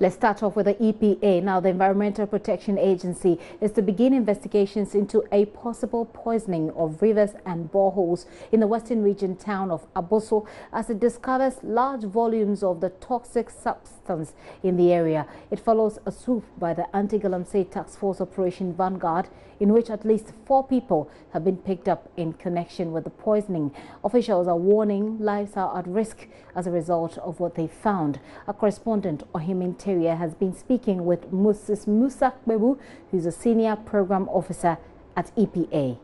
Let's start off with the EPA. Now, the Environmental Protection Agency is to begin investigations into a possible poisoning of rivers and boreholes in the western region town of Abosso as it discovers large volumes of the toxic substance in the area. It follows a swoop by the Anti-Galamsey Task Force Operation Vanguard, in which at least 4 people have been picked up in connection with the poisoning. Officials are warning lives are at risk as a result of what they found. Our correspondent Ohimin Terrier has been speaking with Mrs. Musa Bebu, who's a senior program officer at EPA.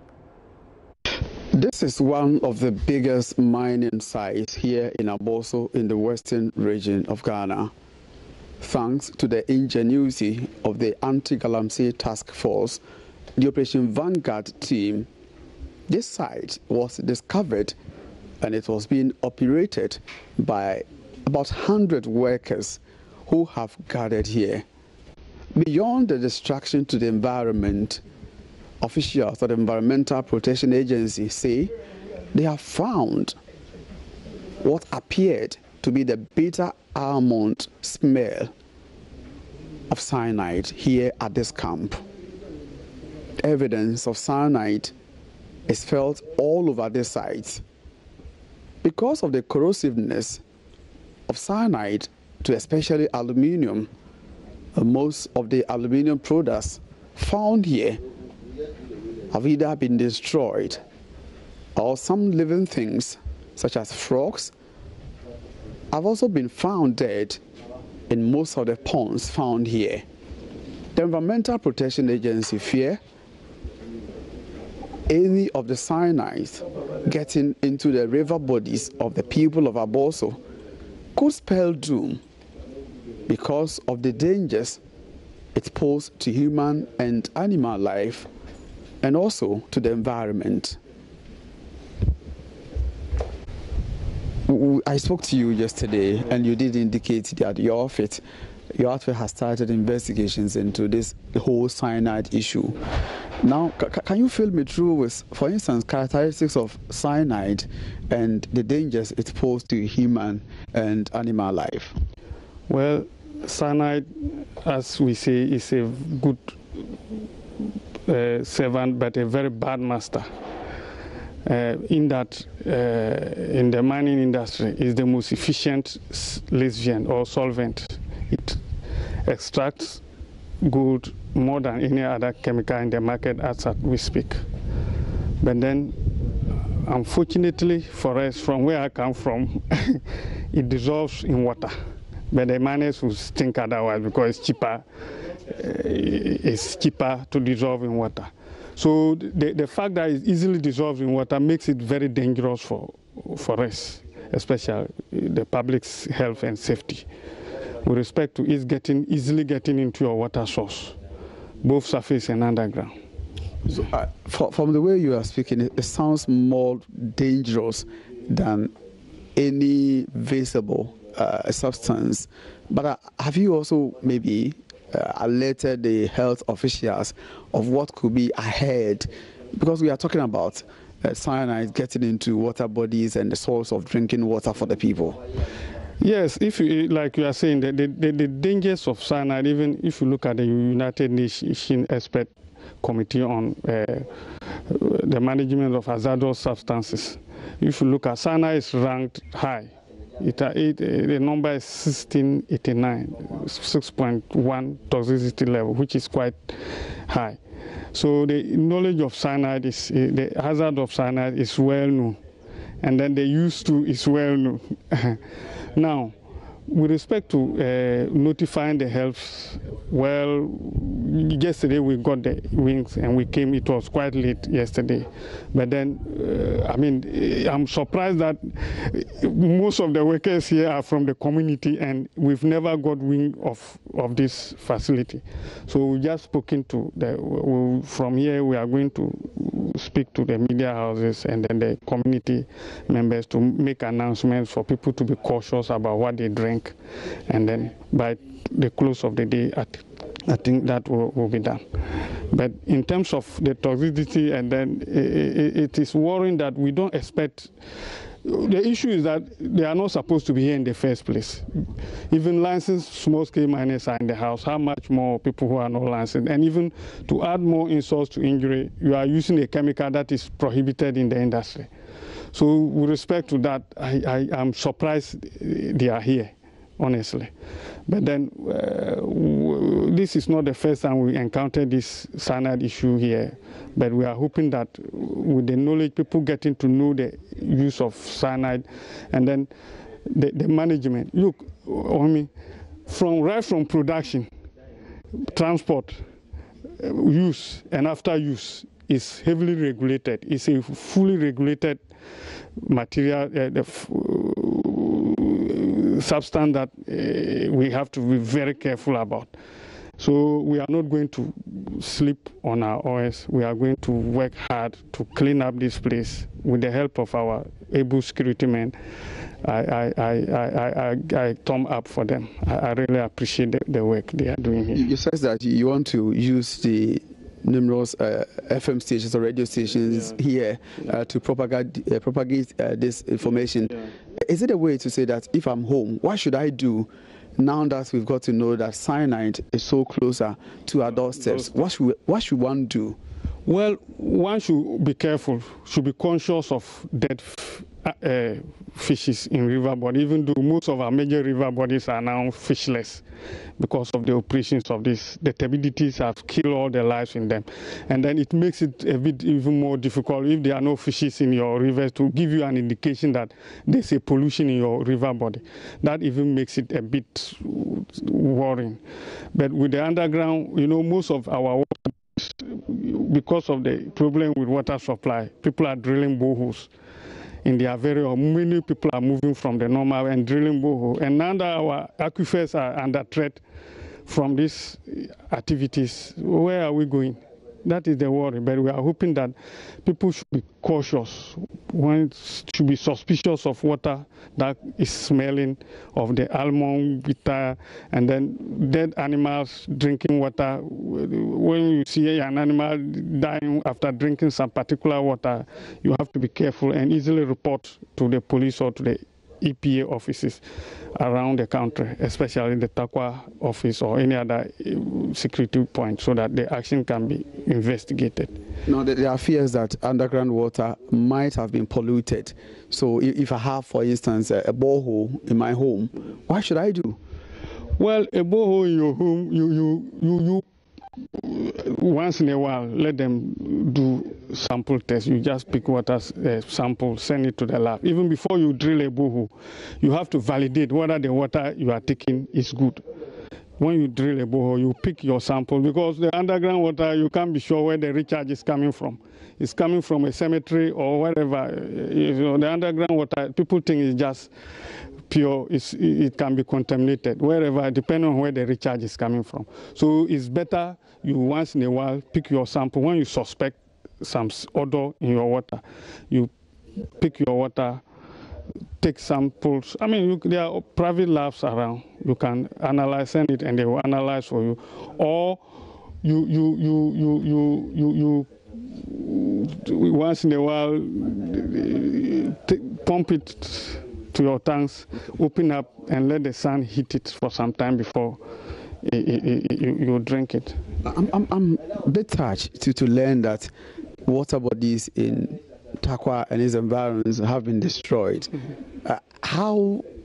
This is one of the biggest mining sites here in Abosso in the western region of Ghana. Thanks to the ingenuity of the Anti-Galamsey Task Force, the Operation Vanguard team, this site was discovered and it was being operated by about 100 workers who have gathered here. Beyond the destruction to the environment, officials of the Environmental Protection Agency say they have found what appeared to be the bitter almond smell of cyanide here at this camp. Evidence of cyanide is felt all over the site. Because of the corrosiveness of cyanide to especially aluminium, most of the aluminium products found here have either been destroyed or some living things such as frogs have also been found dead in most of the ponds found here. The Environmental Protection Agency fear any of the cyanides getting into the river bodies of the people of Abosso could spell doom because of the dangers it poses to human and animal life and also to the environment. I spoke to you yesterday and you did indicate that your outfit has started investigations into this whole cyanide issue. Now, can you fill me through with, for instance, characteristics of cyanide and the dangers it poses to human and animal life? Well, cyanide, as we say, is a good servant but a very bad master. In that, in the mining industry, is the most efficient reagent or solvent. It extracts gold more than any other chemical in the market as we speak. But then, unfortunately for us, from where I come from, it dissolves in water. But the miners will think otherwise because it's cheaper to dissolve in water. So the fact that it easily dissolves in water makes it very dangerous for us, especially the public's health and safety, with respect to it easily getting into your water source, both surface and underground. So, from the way you are speaking, it sounds more dangerous than any visible substance. But have you also maybe alerted the health officials of what could be ahead? Because we are talking about cyanide getting into water bodies and the source of drinking water for the people. Yes, if you, like you are saying, the dangers of cyanide, even if you look at the United Nations Expert Committee on the Management of Hazardous Substances, if you look at cyanide is ranked high. The number is 1689, 6.1 toxicity level, which is quite high. So the knowledge of cyanide is, the hazard of cyanide is well known, and then the use to is well known. Now, with respect to notifying the health, well, yesterday we got the wings and we came, it was quite late yesterday. But then, I mean, I'm surprised that most of the workers here are from the community and we've never got wind of this facility. So we just spoken to from here we are going to speak to the media houses and then the community members to make announcements for people to be cautious about what they drink. And then by the close of the day, I think that will be done. But in terms of the toxicity, and then it is worrying that we don't expect The issue is that they are not supposed to be here in the first place. Even licensed small-scale miners are in the house. How much more people who are not licensed? And even to add more insults to injury, you are using a chemical that is prohibited in the industry. So with respect to that, I am surprised they are here, honestly. But then this is not the first time we encountered this cyanide issue here. But we are hoping that with the knowledge, people getting to know the use of cyanide, and then the management. Look, I mean, right from production, transport, use, and after use is heavily regulated. It's a fully regulated material, substance that we have to be very careful about. So we are not going to sleep on our oars. We are going to work hard to clean up this place with the help of our able security men. I thumb up for them. I really appreciate the work they are doing here. You said that you want to use the numerous FM stations or radio stations here to propagate this information. Yeah. Is it a way to say that if I'm home, what should I do now that we've got to know that cyanide is so closer to our doorsteps? What should one do? Well, one should be careful, should be conscious of dead fishes in river body, even though most of our major river bodies are now fishless because of the operations of this. The turbidities have killed all the lives in them. And then it makes it a bit even more difficult if there are no fishes in your rivers to give you an indication that there's a pollution in your river body. That even makes it a bit worrying. But with the underground, you know, most of our water, because of the problem with water supply, people are drilling boreholes in their area. Many people are moving from the normal and drilling borehole. And now that our aquifers are under threat from these activities, where are we going? That is the worry. But we are hoping that people should be cautious. One should be suspicious of water that is smelling of the almond, bitter, and then dead animals drinking water. When you see an animal dying after drinking some particular water, you have to be careful and easily report to the police or to the EPA offices around the country, especially the Takwa office or any other security point, so that the action can be investigated. Now, there are fears that underground water might have been polluted. So if I have, for instance, a borehole in my home, what should I do? Well, a borehole in your home, you once in a while, let them do sample tests. You just pick water sample, send it to the lab. Even before you drill a borehole, you have to validate whether the water you are taking is good. When you drill a borehole, you pick your sample, because the underground water, you can't be sure where the recharge is coming from. It's coming from a cemetery or wherever. You know, the underground water, people think it's just pure. It can be contaminated wherever, depending on where the recharge is coming from. So it's better you once in a while pick your sample. When you suspect some odor in your water, you pick your water, take samples. I mean, there are private labs around. You can analyze, send it, and they will analyze for you. Or you once in a while pump it to your tanks, open up, and let the sun hit it for some time before you drink it. I'm a bit touched to learn that water bodies in Takwa and its environs have been destroyed.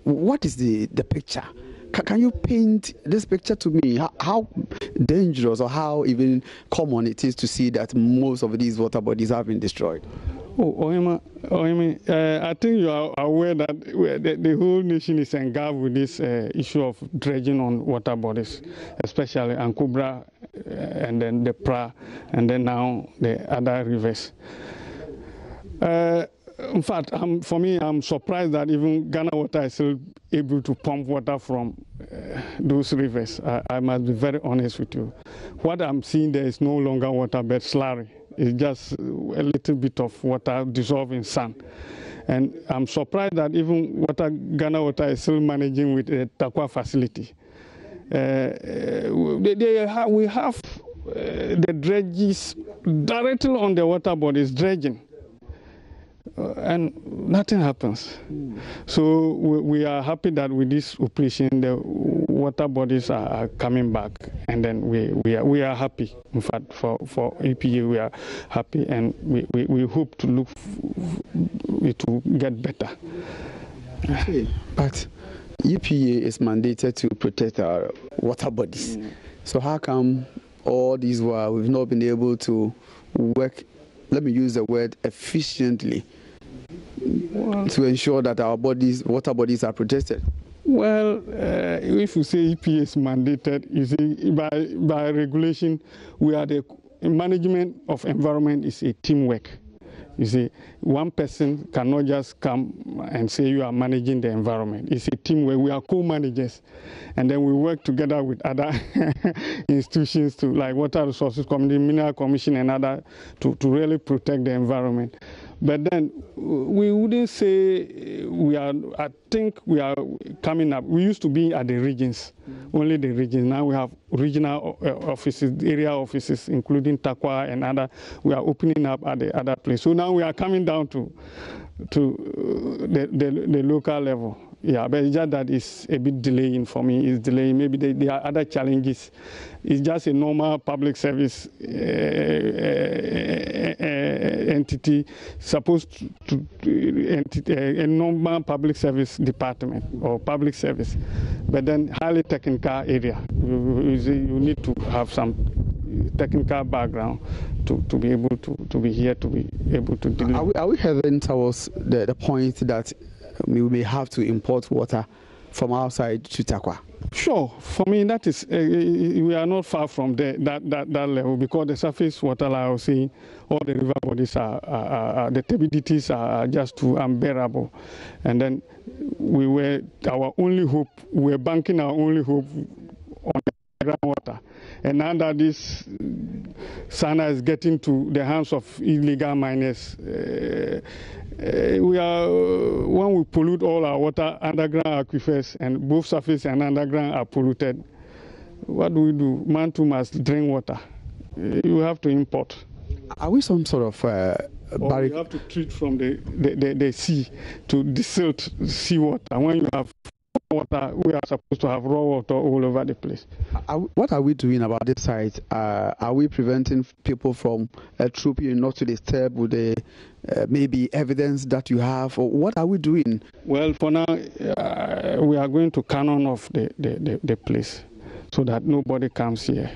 What is the picture? Can you paint this picture to me? How dangerous or how even common it is to see that most of these water bodies have been destroyed? Ohima, I think you are aware that the whole nation is engulfed with this issue of dredging on water bodies, especially Ankubra, and then the Pra, and then now the other rivers. In fact, for me, I'm surprised that even Ghana Water is still able to pump water from those rivers. I must be very honest with you. What I'm seeing there is no longer water, but slurry. It's just a little bit of water dissolved in sand. And I'm surprised that even Ghana Water is still managing with a Takwa facility. We have the dredges directly on the water bodies dredging. and nothing happens. So we are happy that with this operation, the water bodies are coming back, and then we are happy. In fact, for EPA, we are happy, and we hope to look it will get better. Okay, but EPA is mandated to protect our water bodies. So how come all these while we've not been able to work, let me use the word, efficiently to ensure that our water bodies are protected? Well, if you say EPA is mandated, you see, by regulation, we are the management of environment is a teamwork. You see, one person cannot just come and say you are managing the environment. It's a team where we are co-managers, and then we work together with other institutions to, like Water Resources Committee, Mineral Commission, and other to really protect the environment. But then we wouldn't say we are, I think we are coming up. We used to be at the regions, only the regions. Now we have regional offices, area offices, including Takwa and other. We are opening up at the other place. So now we are coming down to the local level. Yeah, but it's just that it's a bit delaying for me. It's delaying. Maybe there are other challenges. It's just a normal public service entity, supposed to a normal public service department or public service, but then highly technical area. You need to have some technical background to be able to be here, to be able to deal. Are we heading towards the point that we may have to import water from outside to Takwa? Sure. For me, that is, we are not far from that level, because the surface water, like I was saying, all the river bodies the turbidities are just too unbearable. And then our only hope, we're banking our only hope on the groundwater. And now that this cyanide is getting to the hands of illegal miners, when we pollute all our water, underground aquifers, and both surface and underground are polluted, what do? Man too must drink water. You have to import. Are we some sort of or you have to treat from the sea to distilled seawater? When you have water, we are supposed to have raw water all over the place. What are we doing about this site? Are we preventing people from trooping not to disturb with the maybe evidence that you have, or what are we doing? Well, for now, we are going to canon off the place so that nobody comes here.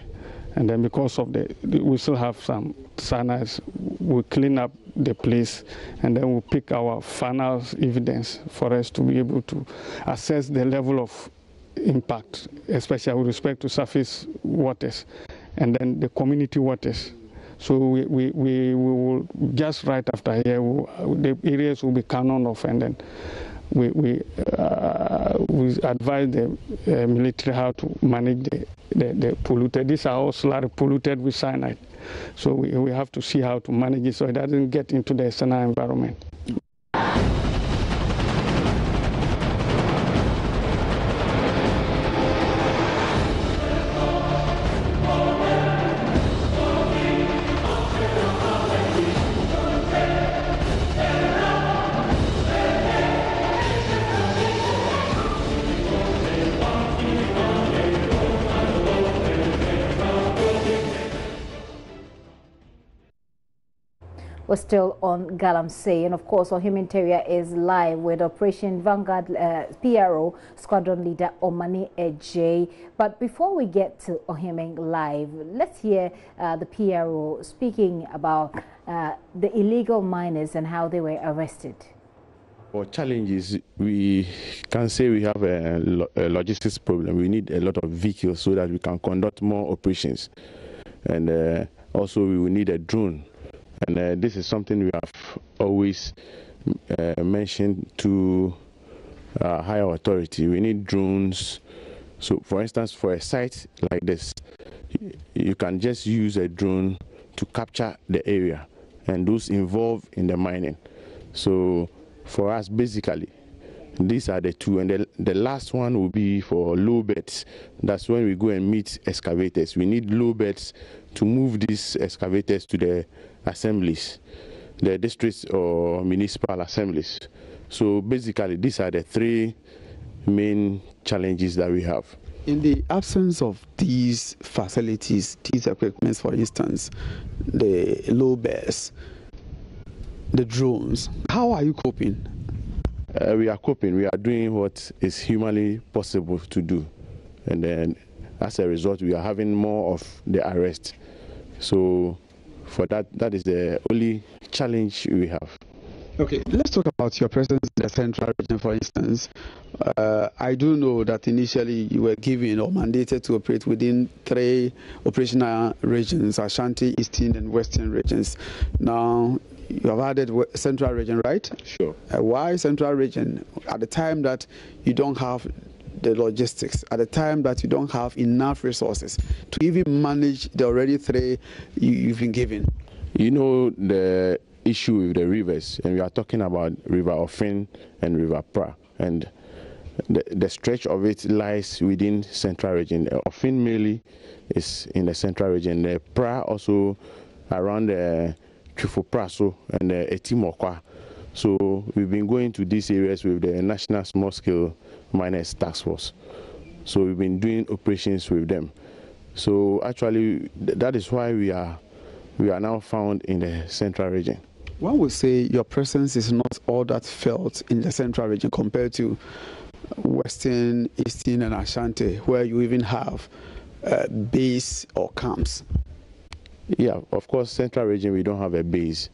And then because of we still have some cyanides, we'll clean up the place, and then we'll pick our final evidence for us to be able to assess the level of impact, especially with respect to surface waters and then the community waters. So we will just right after here, the areas will be canoned off, and then we advise the military how to manage the polluted. These are all slightly polluted with cyanide. So we have to see how to manage it so it doesn't get into the external environment. We're still on Galamsey, and of course our humanitarian is live with Operation Vanguard PRO Squadron Leader Omani Ejay. But before we get to Ohiming live, let's hear the PRO speaking about the illegal miners and how they were arrested. For challenges, we can say we have a logistics problem. We need a lot of vehicles so that we can conduct more operations, and also we will need a drone. And this is something we have always mentioned to higher authority. We need drones. So, for instance, for a site like this, you can just use a drone to capture the area and those involved in the mining. So, for us, basically, these are the two. And the last one will be for low beds. That's when we go and meet excavators. We need low beds to move these excavators to the assemblies. the districts or municipal assemblies. So basically, these are the three main challenges that we have. In the absence of these facilities, these equipments, for instance, the low bears, the drones, how are you coping? We are coping. We are doing what is humanly possible to do. And then as a result, we are having more of the arrest. So for that is the only challenge we have. Okay, let's talk about your presence in the central region, for instance. I do know that initially you were given or mandated to operate within 3 operational regions, Ashanti, Eastern and Western regions. Now, you have added central region, right? Sure. Why central region? At the time that you don't have the logistics, at the time that you don't have enough resources to even manage the already 3 you've been given? You know the issue with the rivers, and we are talking about River Ofin and River Pra, and the stretch of it lies within central region. Ofin mainly is in the central region. The Pra also around the Trifopraso and Etimokwa. So we've been going to these areas with the National Small Scale Miners Task Force. So we've been doing operations with them. So actually, that is why we are now found in the central region. One would say your presence is not all that felt in the central region compared to Western, Eastern, and Ashanti, where you even have base or camps. Yeah, of course, central region, we don't have a base.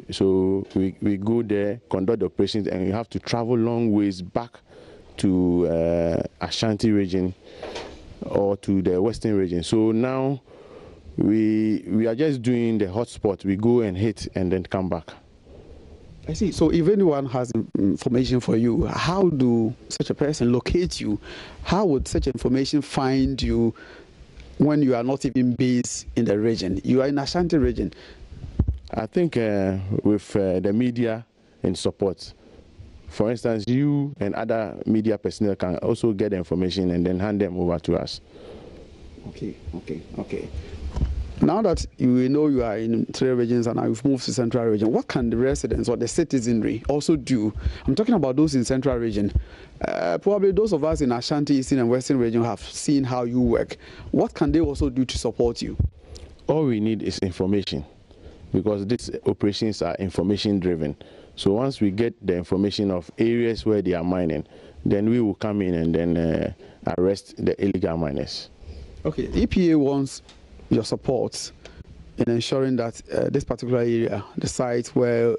So we go there, conduct the operations, and we have to travel long ways back to Ashanti region or to the Western region. So now we are just doing the hotspot. We go and hit and then come back. I see. So if anyone has information for you, how do such a person locate you? How would such information find you when you are not even based in the region? You are in Ashanti region. I think with the media and support, for instance, you and other media personnel can also get the information and then hand them over to us. Okay. Now that you know you are in 3 regions and now you've moved to central region, what can the residents or the citizenry also do? I'm talking about those in central region. Probably those of us in Ashanti, Eastern and Western region have seen how you work. What can they also do to support you? All we need is information, because these operations are information driven. So once we get the information of areas where they are mining, then we will come in and then arrest the illegal miners. Okay, the EPA wants your support in ensuring that this particular area, the site where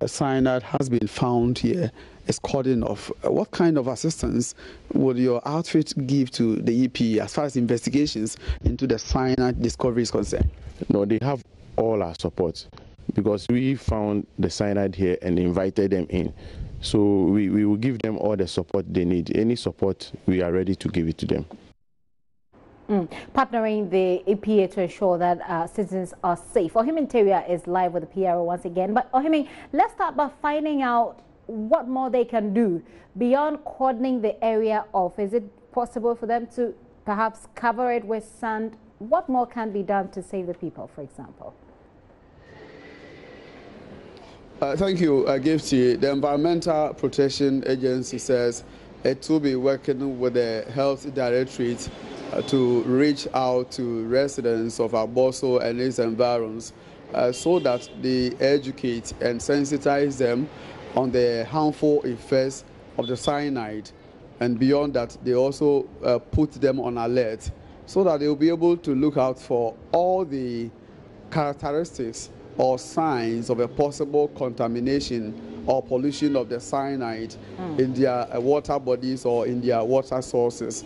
cyanide has been found here, is cordoned off. What kind of assistance would your outfit give to the EPA as far as investigations into the cyanide discovery is concerned? No, they have all our support, because we found the cyanide here and invited them in. So we will give them all the support they need. Any support, we are ready to give it to them. Partnering the EPA to ensure that citizens are safe. Ohimi Interior is live with the PRO once again. But Ohimi, let's start by finding out what more they can do beyond cordoning the area off. Is it possible for them to perhaps cover it with sand? What more can be done to save the people, for example? Thank you, Gifty. The Environmental Protection Agency says it will be working with the Health Directorate to reach out to residents of Aboso and its environs so that they educate and sensitize them on the harmful effects of the cyanide. And beyond that, they also put them on alert so that they will be able to look out for all the characteristics or signs of a possible contamination or pollution of the cyanide in their water bodies or in their water sources.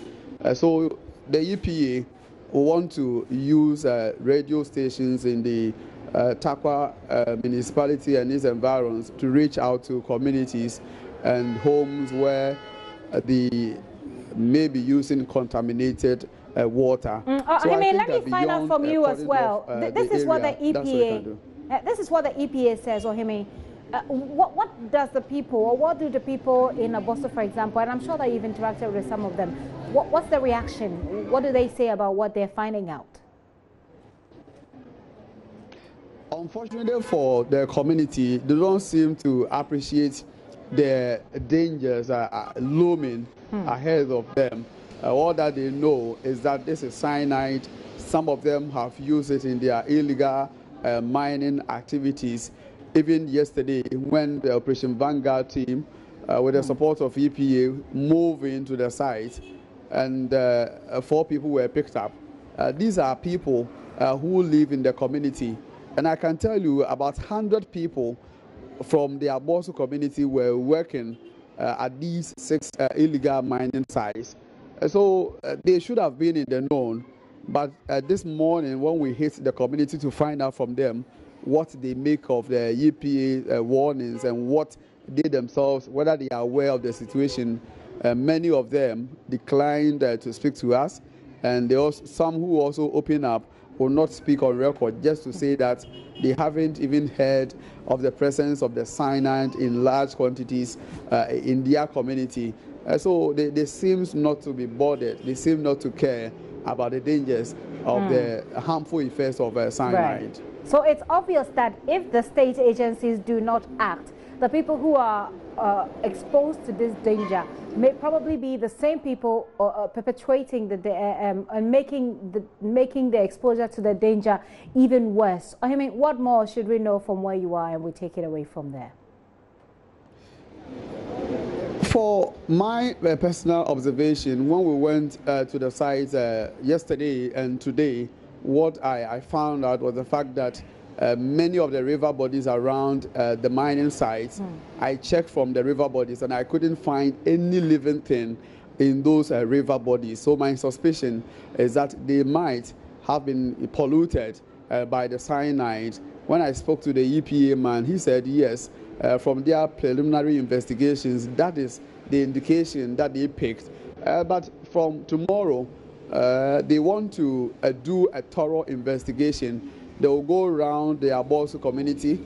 So the EPA will want to use radio stations in the Takwa municipality and its environs to reach out to communities and homes where they may be using contaminated water. So let me find out from you as well. This is what the EPA. This is what the EPA says, Ohimi. What does the people, or what do the people in Aboso, for example, and I'm sure that you've interacted with some of them, what's the reaction? What do they say about what they're finding out? Unfortunately for the community, they don't seem to appreciate the dangers looming ahead of them. All that they know is that this is cyanide. Some of them have used it in their illegal mining activities. Even yesterday, when the Operation Vanguard team, with the support of EPA, moved into the site, and 4 people were picked up. These are people who live in the community. And I can tell you about 100 people from the Aboso community were working at these 6 illegal mining sites. So they should have been in the known. But this morning, when we hit the community to find out from them what they make of the EPA warnings and what they themselves, whether they are aware of the situation, many of them declined to speak to us. And there also, some who also open up will not speak on record, just to say that they haven't even heard of the presence of the cyanide in large quantities in their community. So they seem not to be bothered. They seem not to care about the dangers of the harmful effects of cyanide. Right. So it's obvious that if the state agencies do not act, the people who are exposed to this danger may probably be the same people perpetuating the and making the exposure to the danger even worse. I mean, what more should we know from where you are, and we take it away from there? For my personal observation, when we went to the site yesterday and today, what I found out was the fact that many of the river bodies around the mining sites, I checked from the river bodies and I couldn't find any living thing in those river bodies. So my suspicion is that they might have been polluted by the cyanide. When I spoke to the EPA man, he said yes, from their preliminary investigations, that is the indication that they picked. But from tomorrow, they want to do a thorough investigation. They will go around the Aboso community,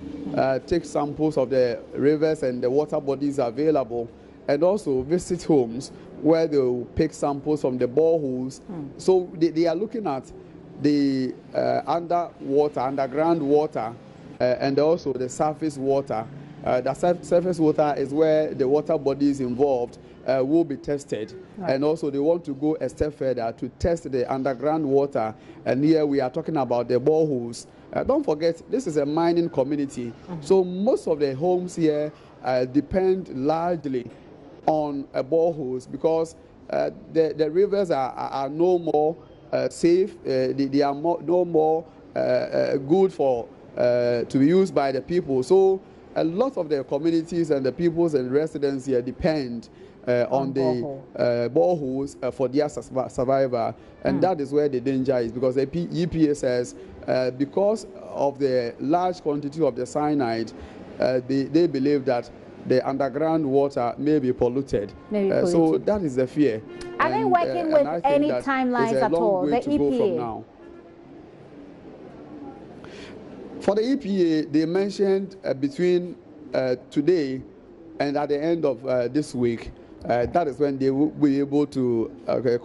take samples of the rivers and the water bodies available, and also visit homes where they will pick samples from the boreholes. So they are looking at the underground water, and also the surface water. The surface water is where the water bodies involved will be tested. Right. And also they want to go a step further to test the underground water. And here we are talking about the boreholes. Don't forget, this is a mining community. So most of the homes here depend largely on boreholes, because the rivers are no more safe. They are no more good for to be used by the people. So a lot of the communities and the peoples and residents here depend on the boreholes for their survival. And that is where the danger is, because the EPA says because of the large quantity of the cyanide, they believe that the underground water may be polluted. So that is the fear. Are they working with any timelines at all, the EPA? For the EPA, they mentioned between today and at the end of this week, that is when they will be able to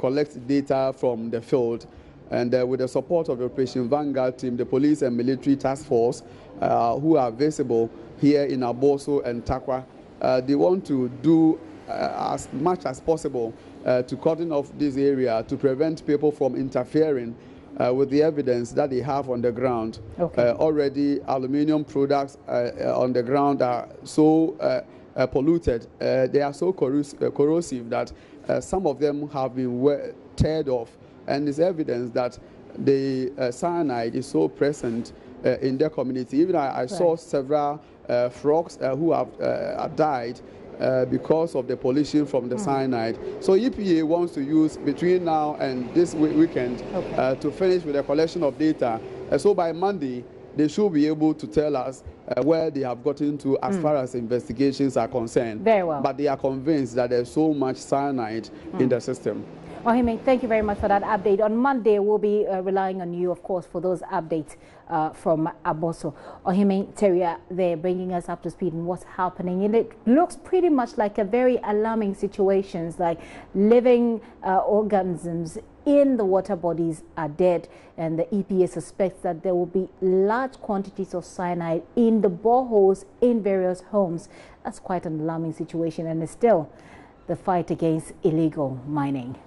collect data from the field. And with the support of the Operation Vanguard team, the police and military task force, who are visible here in Aboso and Takwa, they want to do as much as possible to cordon off this area to prevent people from interfering with the evidence that they have on the ground. Already, aluminium products on the ground are so polluted. They are so corrosive that some of them have been teared off. And it's evidence that the cyanide is so present in their community. Even I saw several frogs who have died because of the pollution from the cyanide. So EPA wants to use between now and this weekend to finish with the collection of data. So by Monday, they should be able to tell us where they have gotten to as far as investigations are concerned. Very well. But they are convinced that there's so much cyanide in the system. Ohime, thank you very much for that update. On Monday, we'll be relying on you, of course, for those updates from Aboso. Ohime, Teria, they're bringing us up to speed on what's happening. And it looks pretty much like a very alarming situation, like living organisms in the water bodies are dead, and the EPA suspects that there will be large quantities of cyanide in the boreholes in various homes. That's quite an alarming situation, and it's still the fight against illegal mining.